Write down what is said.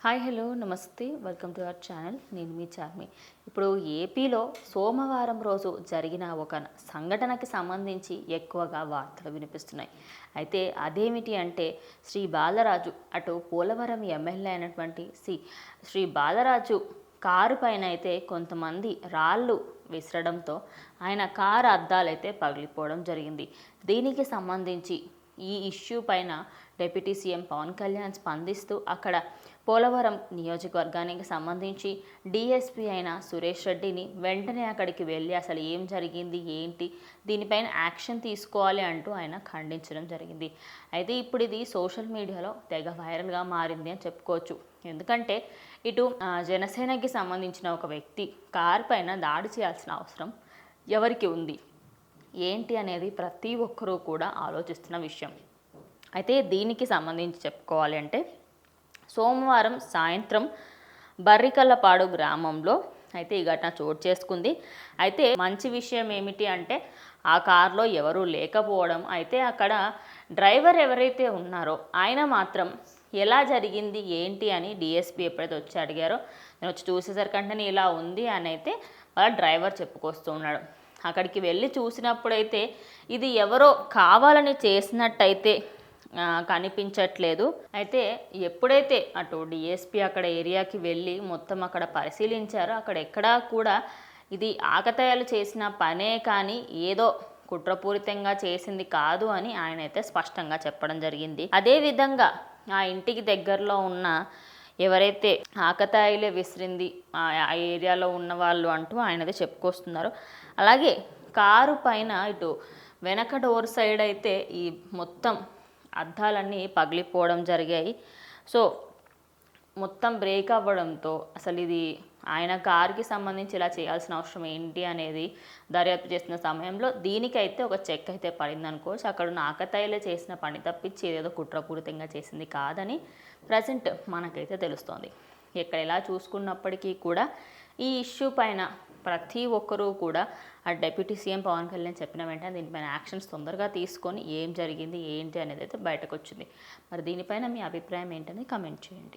Hi hello నమస్తే welcome to our channel. నేను మీ చార్మి. ఇప్పుడు ఏపీలో సోమవారం రోజు జరిగిన ఒక సంఘటనకి సంబంధించి ఎక్కువగా వార్తలు వినిపిస్తున్నాయి. అయితే అదేమిటి అంటే శ్రీ బాలరాజు అటు పోలవరం ఎమ్మెల్యే అయినటువంటి శ్రీ బాలరాజు కారు పైన అయితే కొంతమంది రాళ్ళు విసరడంతో ఆయన కారు అద్దాలైతే పగిలిపోవడం జరిగింది. దీనికి సంబంధించి ఈ ఇష్యూ పైన డిప్యూటీ సీఎం పవన్ కళ్యాణ్ స్పందిస్తూ అక్కడ పోలవరం నియోజకవర్గానికి సంబంధించి డిఎస్పీ అయిన సురేష్ రెడ్డిని వెంటనే అక్కడికి వెళ్ళి అసలు ఏం జరిగింది ఏంటి దీనిపైన యాక్షన్ తీసుకోవాలి అంటూ ఆయన ఖండించడం జరిగింది. అయితే ఇప్పుడు ఇది సోషల్ మీడియాలో తెగ వైరల్గా మారింది అని చెప్పుకోవచ్చు. ఎందుకంటే ఇటు జనసేనకి సంబంధించిన ఒక వ్యక్తి కారు పైన దాడి చేయాల్సిన అవసరం ఎవరికి ఉంది ఏంటి అనేది ప్రతి ఒక్కరూ కూడా ఆలోచిస్తున్న విషయం. అయితే దీనికి సంబంధించి చెప్పుకోవాలి అంటే సోమవారం సాయంత్రం బర్రికల్లపాడు గ్రామంలో అయితే ఈ ఘటన చోటు చేసుకుంది. అయితే మంచి విషయం ఏమిటి అంటే ఆ కారులో ఎవరూ లేకపోవడం. అయితే అక్కడ డ్రైవర్ ఎవరైతే ఉన్నారో ఆయన మాత్రం ఎలా జరిగింది ఏంటి అని డిఎస్పీ ఎప్పుడైతే వచ్చి అడిగారో నేను వచ్చి చూసేసరికంటే ఇలా ఉంది అని అయితే వాళ్ళ డ్రైవర్ చెప్పుకొస్తూ ఉన్నాడు. అక్కడికి వెళ్ళి చూసినప్పుడైతే ఇది ఎవరో కావాలని చేసినట్టయితే కనిపించట్లేదు. అయితే ఎప్పుడైతే అటు డిఎస్పీ అక్కడ ఏరియాకి వెళ్ళి మొత్తం అక్కడ పరిశీలించారో అక్కడ ఎక్కడా కూడా ఇది ఆకతాయాలు చేసిన పనే కానీ ఏదో కుట్రపూరితంగా చేసింది కాదు అని ఆయన అయితే స్పష్టంగా చెప్పడం జరిగింది. అదేవిధంగా ఆ ఇంటికి దగ్గరలో ఉన్న ఎవరైతే ఆకతాయిలే విసిరింది ఆ ఏరియాలో ఉన్న వాళ్ళు అంటూ ఆయనదే చెప్పుకొస్తున్నారు. అలాగే కారు పైన ఇటు వెనక డోర్ సైడ్ అయితే ఈ మొత్తం అద్దాలన్నీ పగిలిపోవడం జరిగాయి. సో మొత్తం బ్రేక్ అవ్వడంతో అసలు ఇది ఆయన కారుకి సంబంధించి ఇలా చేయాల్సిన అవసరం ఏంటి అనేది దర్యాప్తు చేస్తున్న సమయంలో దీనికైతే ఒక చెక్ అయితే పడింది అనుకోవచ్చు. అక్కడ ఉన్న ఆకతాయిలే చేసిన పని తప్పించి ఏదేదో కుట్రపూరితంగా చేసింది కాదని ప్రజెంట్ మనకైతే తెలుస్తోంది. ఇక్కడ ఎలా చూసుకున్నప్పటికీ కూడా ఈ ఇష్యూ పైన ప్రతి ఒక్కరూ కూడా ఆ డిప్యూటీ సీఎం పవన్ కళ్యాణ్ చెప్పిన వెంటనే దీనిపైన యాక్షన్స్ తొందరగా తీసుకొని ఏం జరిగింది ఏంటి అనేది అయితే బయటకు వచ్చింది. మరి దీనిపైన మీ అభిప్రాయం ఏంటని కమెంట్ చేయండి.